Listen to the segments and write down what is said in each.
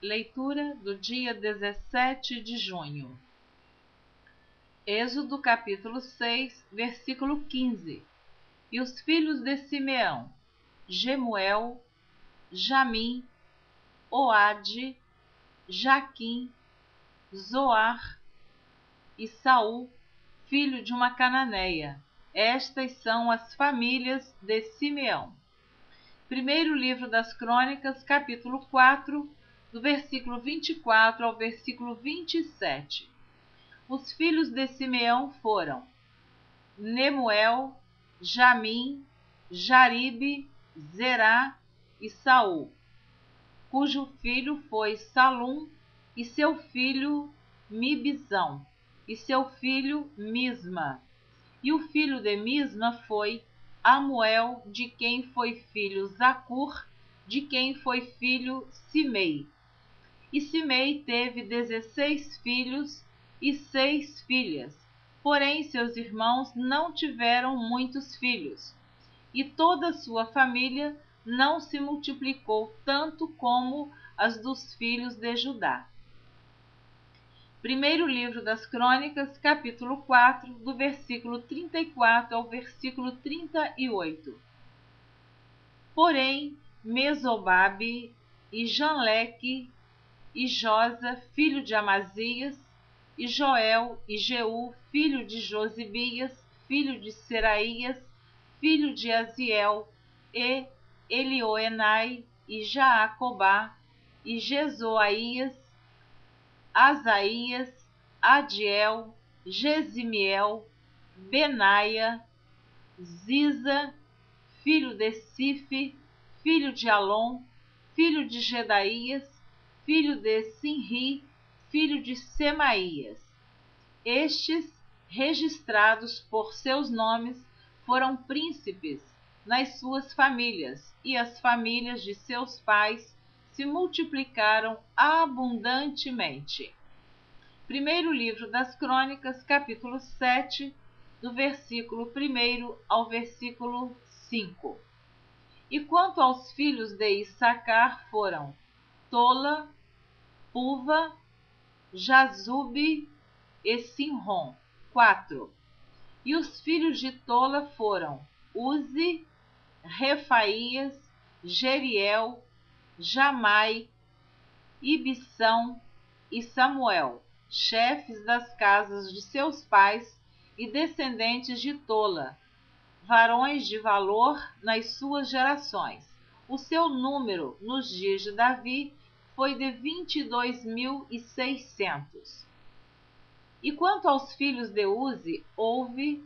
Leitura do dia 17 de junho. Êxodo capítulo 6, versículo 15. E os filhos de Simeão: Gemuel, Jamim, Oade, Jaquim, Zoar e Saul, filho de uma cananeia. Estas são as famílias de Simeão. Primeiro livro das Crônicas, capítulo 4, do versículo 24 ao versículo 27. Os filhos de Simeão foram Nemuel, Jamim, Jaribe, Zerá e Saul, cujo filho foi Salum, e seu filho Mibzão, e seu filho Misma. E o filho de Misma foi Amuel, de quem foi filho Zacur, de quem foi filho Simei. E Simei teve 16 filhos e 6 filhas, porém seus irmãos não tiveram muitos filhos, e toda a sua família não se multiplicou tanto como as dos filhos de Judá. Primeiro livro das Crônicas, capítulo 4, do versículo 34 ao versículo 38. Porém, Mesobabe e Janleque e Josa, filho de Amazias, e Joel e Jeú, filho de Josibias, filho de Seraías, filho de Aziel, e Elioenai, e Jaacobá, e Jezoaías, Asaías, Adiel, Gesimiel, Benaia, Ziza, filho de Sife, filho de Alon, filho de Gedaías, filho de Sinri, filho de Semaías. Estes, registrados por seus nomes, foram príncipes nas suas famílias, e as famílias de seus pais se multiplicaram abundantemente. Primeiro livro das Crônicas, capítulo 7, do versículo 1 ao versículo 5. E quanto aos filhos de Issacar foram Tola, Puva, Jazube e Sinrom, 4. E os filhos de Tola foram Uzi, Refaías, Jeriel, Jamai, Ibissão e Samuel, chefes das casas de seus pais e descendentes de Tola, varões de valor nas suas gerações. O seu número nos dias de Davi foi de 22.600. E quanto aos filhos de Uzi, houve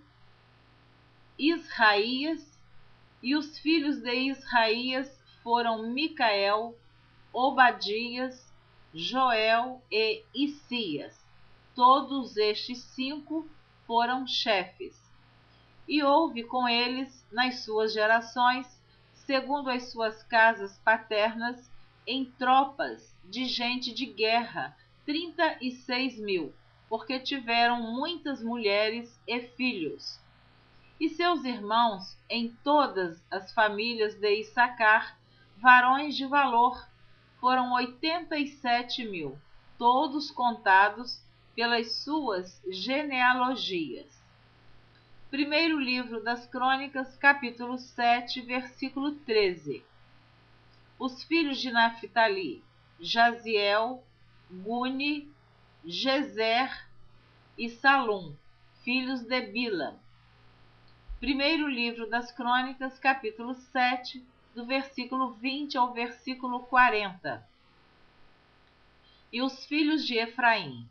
Israías, e os filhos de Israías foram Micael, Obadias, Joel e Isias. Todos estes 5 foram chefes. E houve com eles, nas suas gerações, segundo as suas casas paternas, em tropas de gente de guerra, 36.000, porque tiveram muitas mulheres e filhos. E seus irmãos, em todas as famílias de Issacar, varões de valor, foram 87.000, todos contados pelas suas genealogias. Primeiro livro das Crônicas, capítulo 7, versículo 13. Os filhos de Naphtali: Jaziel, Guni, Jezer e Salum, filhos de Bila. Primeiro livro das Crônicas, capítulo 7, do versículo 20 ao versículo 40. E os filhos de Efraim: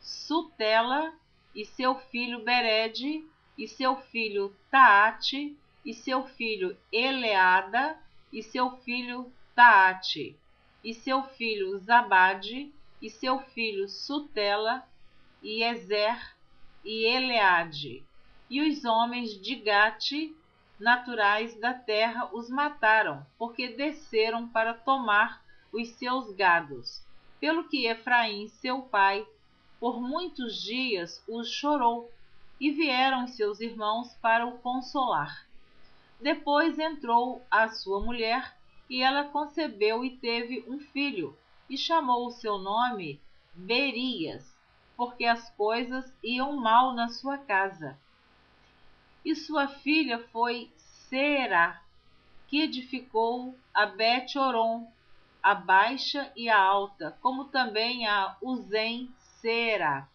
Sutela e seu filho Bered, e seu filho Taate, e seu filho Eleada, e seu filho Taate, e seu filho Zabade, e seu filho Sutela, e Ezer, e Eleade. E os homens de Gate, naturais da terra, os mataram, porque desceram para tomar os seus gados. Pelo que Efraim, seu pai, por muitos dias os chorou, e vieram seus irmãos para o consolar. Depois entrou a sua mulher, e ela concebeu e teve um filho, e chamou o seu nome Berias, porque as coisas iam mal na sua casa. E sua filha foi Será, que edificou a Bet-Horon, a baixa e a alta, como também a Uzem-Será.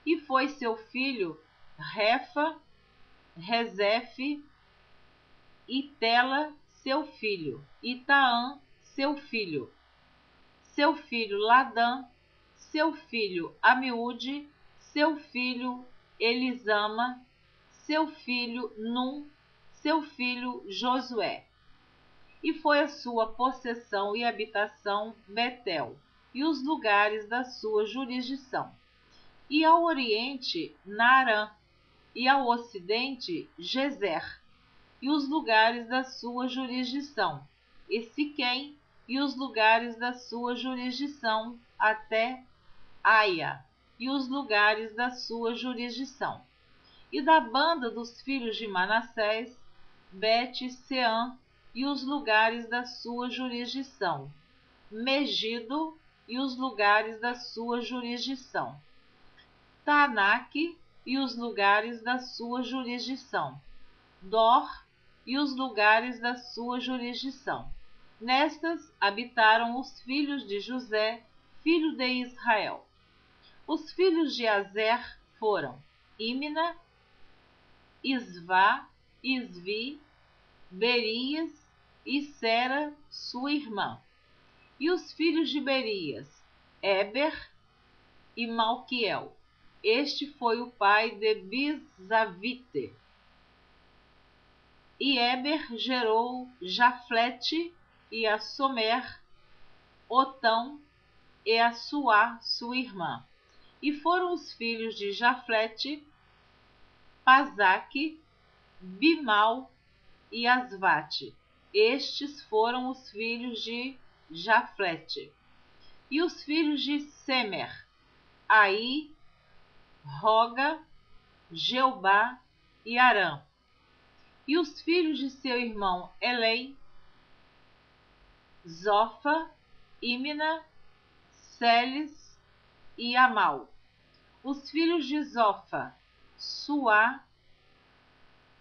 E foi seu filho Refa, Rezefe, e Tela, seu filho, e Taã, seu filho Ladã, seu filho Amiúde, seu filho Elisama, seu filho Num, seu filho Josué. E foi a sua possessão e habitação Betel, e os lugares da sua jurisdição. E ao oriente, Naarã, e ao ocidente, Gezer, e os lugares da sua jurisdição, e Siquém, e os lugares da sua jurisdição, até Aia, e os lugares da sua jurisdição. E da banda dos filhos de Manassés, Bet-Seã, e os lugares da sua jurisdição, Megido, e os lugares da sua jurisdição, Taanaque, e os lugares da sua jurisdição, Dor, e os lugares da sua jurisdição. Nestas habitaram os filhos de José, filho de Israel. Os filhos de Azer foram Imna, Isvá, Isvi, Berias e Sera, sua irmã. E os filhos de Berias, Éber e Malquiel. Este foi o pai de Bizavite. E Éber gerou Jaflete e a Somer, Otão e a Suá, sua irmã. E foram os filhos de Jaflete, Pazaque, Bimal e Asvate. Estes foram os filhos de Jaflete. E os filhos de Semer, Aí, Roga, Jeubá e Arã. E os filhos de seu irmão Elém, Zofa, Imna, Seles e Amal. Os filhos de Zofa, Suá,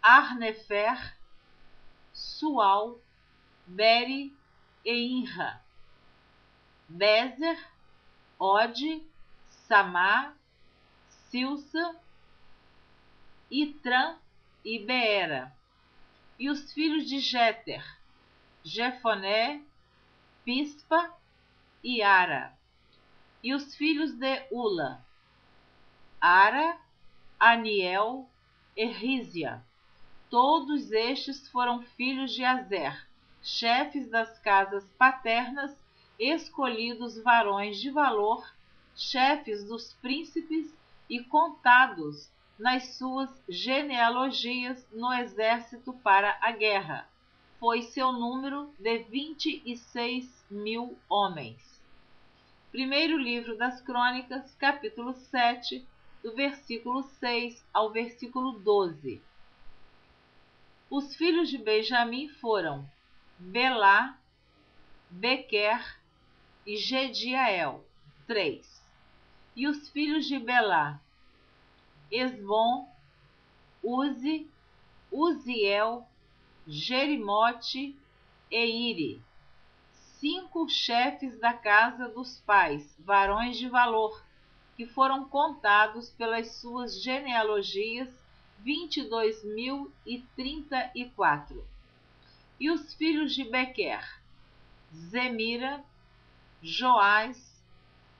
Arnefer, Sual, Beri e Inra. Bezer, Ode, Samá, Silsa, Itran e Beera. E os filhos de Jéter, Jefoné, Pispa e Ara. E os filhos de Ula, Ara, Aniel e Rízia. Todos estes foram filhos de Azer, chefes das casas paternas, escolhidos varões de valor, chefes dos príncipes e contados nas suas genealogias no exército para a guerra. Foi seu número de 26.000 homens. Primeiro livro das Crônicas, capítulo 7, do versículo 6 ao versículo 12. Os filhos de Benjamim foram Belá, Bequer e Gediael, 3. E os filhos de Belá, Esbom, Uzi, Uziel, Jerimote e Iri. 5 chefes da casa dos pais, varões de valor, que foram contados pelas suas genealogias, 22.034. E os filhos de Bequer, Zemira, Joás,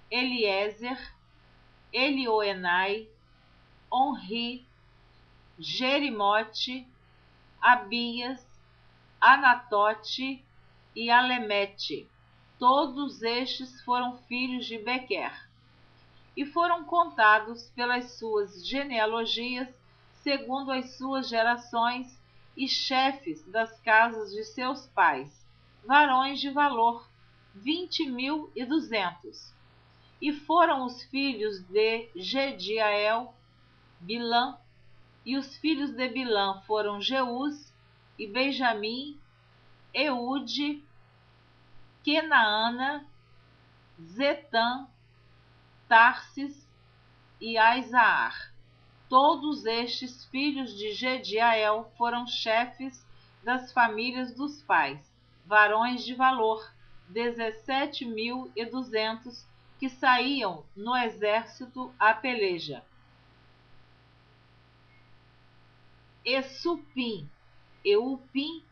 Eliezer, Elioenai, Onri, Jerimote, Abias, Anatote e Alemete. Todos estes foram filhos de Bequer, e foram contados pelas suas genealogias, segundo as suas gerações, e chefes das casas de seus pais, varões de valor, 20.200. E foram os filhos de Gediael, Bilã, e os filhos de Bilã foram Jeús e Benjamim, Eude, Quenaana, Zetã, Tarsis e Aizaar. Todos estes filhos de Jediael foram chefes das famílias dos pais, varões de valor, 17.200, que saíam no exército à peleja. Essupim, Eupim,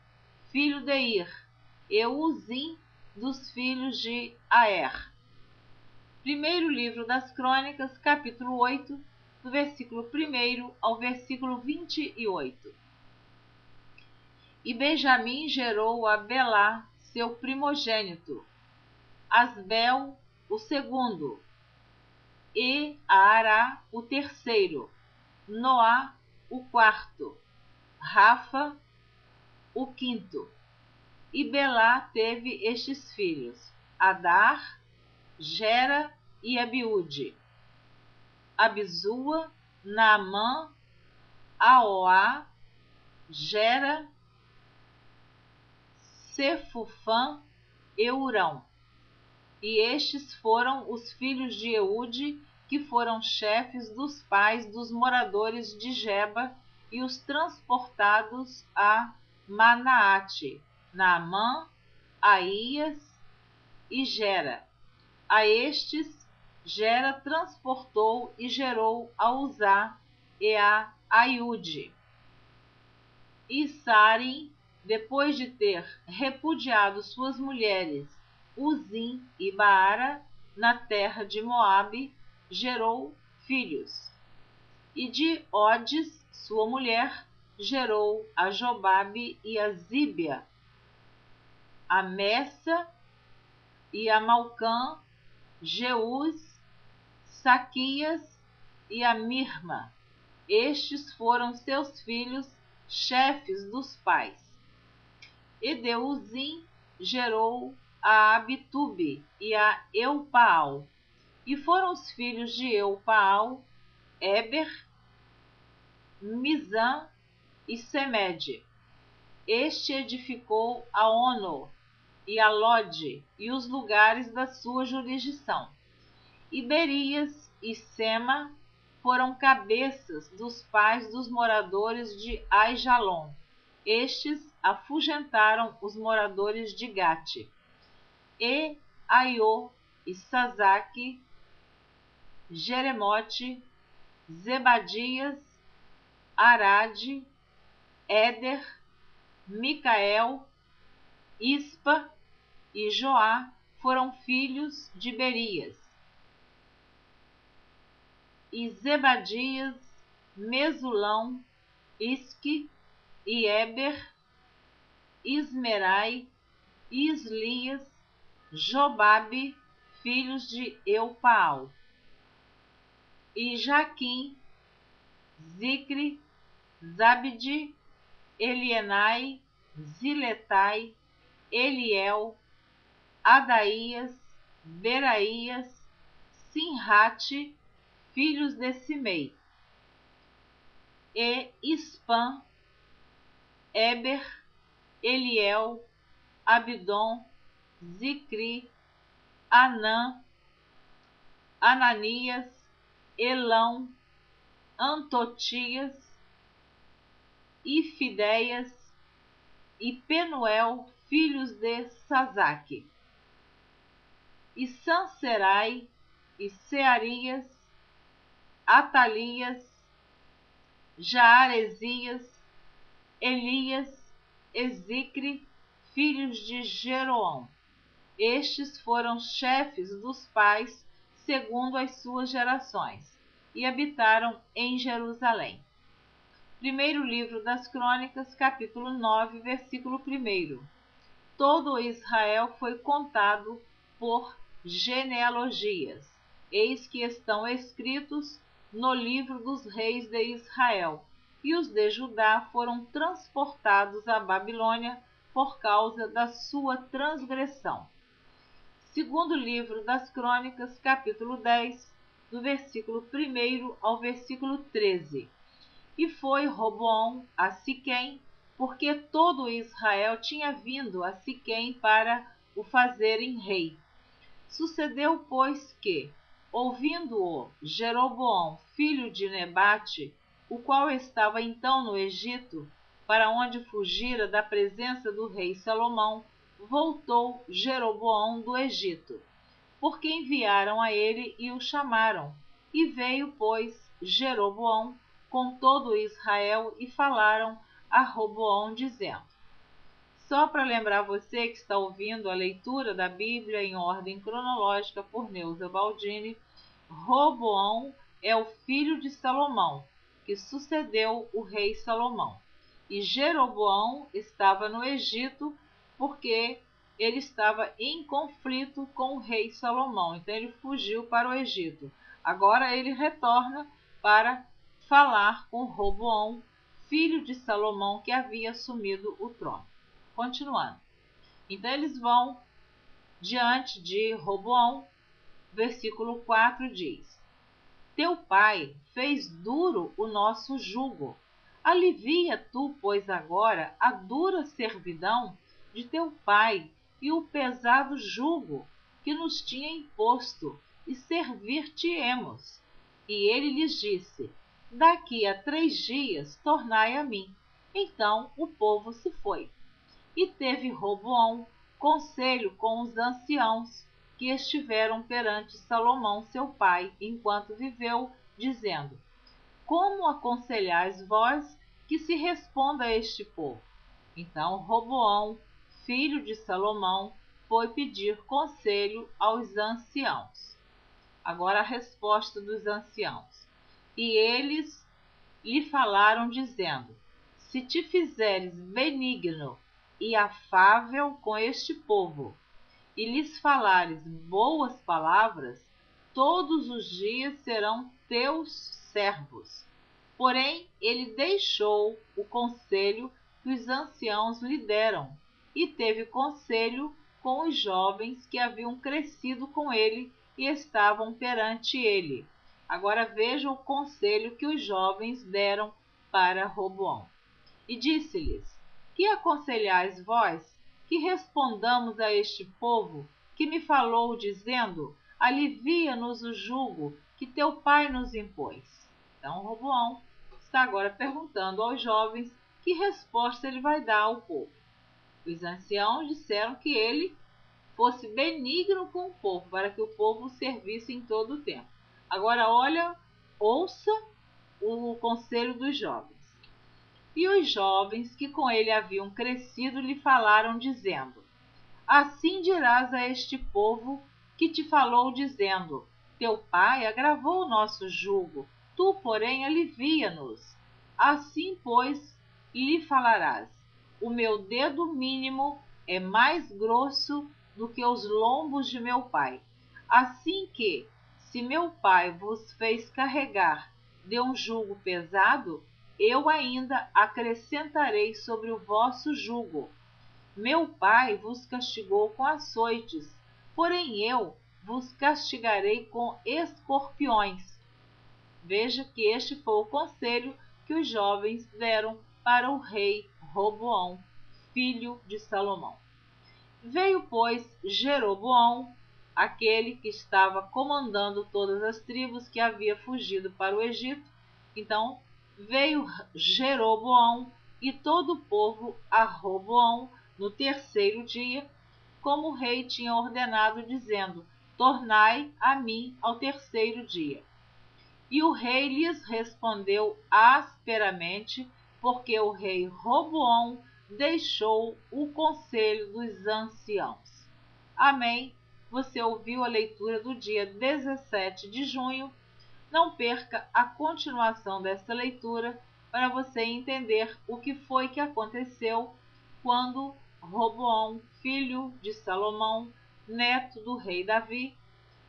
filho de Ir, Euzim, dos filhos de Aer. Primeiro livro das Crônicas, capítulo 8, do versículo 1 ao versículo 28. E Benjamim gerou a Belá, seu primogênito, Asbel, o segundo, e a Ará, o terceiro, Noá, o quarto, Rafa, o quinto. E Belá teve estes filhos: Adar, Gera e Abiúde, Abizua, Naamã, Aoá, Gera, Sefufã e Urão. E estes foram os filhos de Eude, que foram chefes dos pais dos moradores de Geba e os transportados a Manaate, Naamã, Aías e Gera. A estes Gera transportou e gerou a Uzá e a Aiude. E Sarim, depois de ter repudiado suas mulheres, Uzim e Baara, na terra de Moabe, gerou filhos. E de Odes, sua mulher, gerou a Jobabe e a Zíbia, a Messa e a Malcã, Jeús, Saquias e a Mirma. Estes foram seus filhos, chefes dos pais. E de Uzim gerou a Abitube e a Eupaal. E foram os filhos de Eupaal, Eber, Mizã e Semede. Este edificou a Ono e a Lode e os lugares da sua jurisdição. E Berias e Sema foram cabeças dos pais dos moradores de Aijalon. Estes afugentaram os moradores de Gate. E Aiô e Sazaque, Jeremote, Zebadias, Arade, Éder, Micael, Ispa e Joá foram filhos de Berias. E Zebadias, Mesulão, Isque e Eber, Ismerai, Islias, Jobabe, filhos de Eupaal. E Jaquim, Zicre, Zabde, Elienai, Ziletai, Eliel, Adaías, Beraías, Sinrate, filhos de Simei. E Ispã, Eber, Eliel, Abidom, Zicri, Anã, Ananias, Elão, Antotias, Ifidéias e Penuel, filhos de Sazaque. E Sanserai, e Searias, Atalias, Jaaresias, Elias, Ezicre, filhos de Jeroão. Estes foram chefes dos pais, segundo as suas gerações, e habitaram em Jerusalém. Primeiro livro das Crônicas, capítulo 9, versículo 1. Todo Israel foi contado por genealogias. Eis que estão escritos no livro dos reis de Israel, e os de Judá foram transportados à Babilônia por causa da sua transgressão. Segundo livro das Crônicas, capítulo 10, do versículo 1 ao versículo 13. E foi Roboão a Siquém, porque todo Israel tinha vindo a Siquém para o fazerem rei. Sucedeu, pois, que, ouvindo-o Jeroboão, filho de Nebate, o qual estava então no Egito, para onde fugira da presença do rei Salomão, voltou Jeroboão do Egito, porque enviaram a ele e o chamaram. E veio, pois, Jeroboão com todo Israel e falaram a Roboão, dizendo... Só para lembrar você que está ouvindo a leitura da Bíblia em ordem cronológica por Neuza Baldini, Roboão é o filho de Salomão, que sucedeu o rei Salomão. E Jeroboão estava no Egito porque ele estava em conflito com o rei Salomão. Então ele fugiu para o Egito. Agora ele retorna para falar com Roboão, filho de Salomão, que havia assumido o trono. Continuando. Então eles vão diante de Roboão. Versículo 4 diz: Teu pai fez duro o nosso jugo. Alivia tu, pois, agora a dura servidão de teu pai e o pesado jugo que nos tinha imposto, e servir-te-emos. E ele lhes disse: Daqui a 3 dias tornai a mim. Então o povo se foi. E teve Roboão conselho com os anciãos que estiveram perante Salomão seu pai, enquanto viveu, dizendo: Como aconselhais vós que se responda a este povo? Então Roboão, filho de Salomão, foi pedir conselho aos anciãos. Agora a resposta dos anciãos. E eles lhe falaram, dizendo: Se te fizeres benigno e afável com este povo, e lhes falares boas palavras, todos os dias serão teus servos. Porém, ele deixou o conselho que os anciãos lhe deram, e teve conselho com os jovens que haviam crescido com ele e estavam perante ele. Agora veja o conselho que os jovens deram para Roboão. E disse-lhes: Que aconselhais vós que respondamos a este povo que me falou, dizendo: Alivia-nos o jugo que teu pai nos impôs? Então Roboão está agora perguntando aos jovens que resposta ele vai dar ao povo. Os anciãos disseram que ele fosse benigno com o povo, para que o povo o servisse em todo o tempo. Agora ouça o conselho dos jovens. E os jovens que com ele haviam crescido lhe falaram, dizendo: Assim dirás a este povo que te falou, dizendo: Teu pai agravou o nosso jugo, tu, porém, alivia-nos. Assim, pois, lhe falarás: O meu dedo mínimo é mais grosso do que os lombos de meu pai. Assim que, se meu pai vos fez carregar de um jugo pesado, eu ainda acrescentarei sobre o vosso jugo. Meu pai vos castigou com açoites, porém eu vos castigarei com escorpiões. Veja que este foi o conselho que os jovens deram para o rei Roboão, filho de Salomão. Veio, pois, Jeroboão, aquele que estava comandando todas as tribos que havia fugido para o Egito. Então, veio Jeroboão e todo o povo a Roboão no 3º dia, como o rei tinha ordenado, dizendo: Tornai a mim ao 3º dia. E o rei lhes respondeu asperamente, porque o rei Roboão deixou o conselho dos anciãos. Amém. Você ouviu a leitura do dia 17 de junho. Não perca a continuação desta leitura para você entender o que foi que aconteceu quando Roboão, filho de Salomão, neto do rei Davi,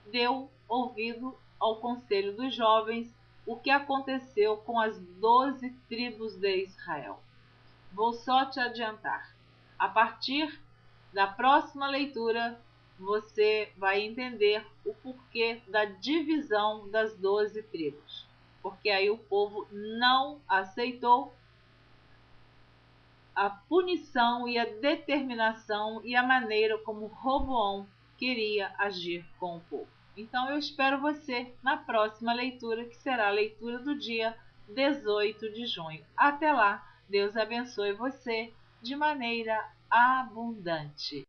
deu ouvido ao conselho dos jovens, o que aconteceu com as 12 tribos de Israel. Vou só te adiantar. A partir da próxima leitura, você vai entender o porquê da divisão das 12 tribos. Porque aí o povo não aceitou a punição e a determinação e a maneira como Roboão queria agir com o povo. Então eu espero você na próxima leitura, que será a leitura do dia 18 de junho. Até lá, Deus abençoe você de maneira abundante.